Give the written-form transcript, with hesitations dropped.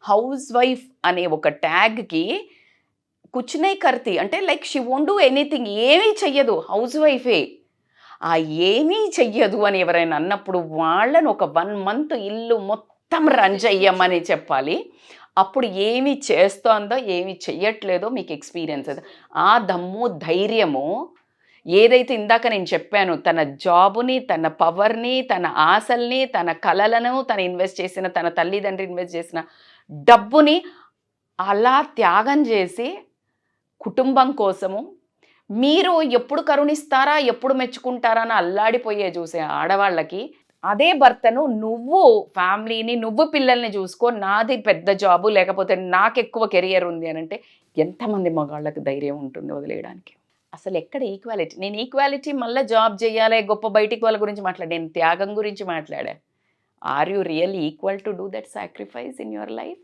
House wife అనే ఒక ట్యాగ్‌కి కుచ్ నహీ కర్తీ అంటే like she won't do anything ఏమీ చెయ్యదు. హౌస్ వైఫే. ఆ ఏమీ చెయ్యదు అని ఎవరైనా అన్నప్పుడు వాళ్ళని ఒక 1 మంత్ ఇల్లు మొత్తం రన్ చెయ్యమని చెప్పాలి. అప్పుడు ఏమి చేస్తోందో, ఏమి చెయ్యట్లేదో మీకు ఎక్స్‌పీరియన్స్ అది. ఆ దమ్ము, ధైర్యము ఏదైతే ఇందాక నేను చెప్పానో తన జాబ్‌ని, తన పవర్‌ని, తన ఆశల్ని, తన కలలను తను ఇన్వెస్ట్ చేసిన, తన తల్లిదండ్రి ఇన్వెస్ట్ చేసిన డబ్బుని అలా త్యాగం చేసి కుటుంబం కోసము మీరు ఎప్పుడు కరుణిస్తారా? ఎప్పుడు మెచ్చుకుంటారా? అని అల్లాడిపోయే చూసే ఆడవాళ్ళకి అదే భర్తను నువ్వు ఫ్యామిలీని, నువ్వు పిల్లల్ని చూసుకో. నాది పెద్ద జాబు లేకపోతే నాకెక్కువ కెరియర్ ఉంది అనంటే ఎంతమంది మగాళ్ళకి ధైర్యం ఉంటుంది వదిలేయడానికి? అసలెక్కడ ఈక్వాలిటీ? నేను ఈక్వాలిటీ మళ్ళా జాబ్ జేయాలే, గొప్ప బయటికి వాళ్ళ గురించి నేను త్యాగం గురించి మాట్లాడా. Are you really equal to do that sacrifice in your life?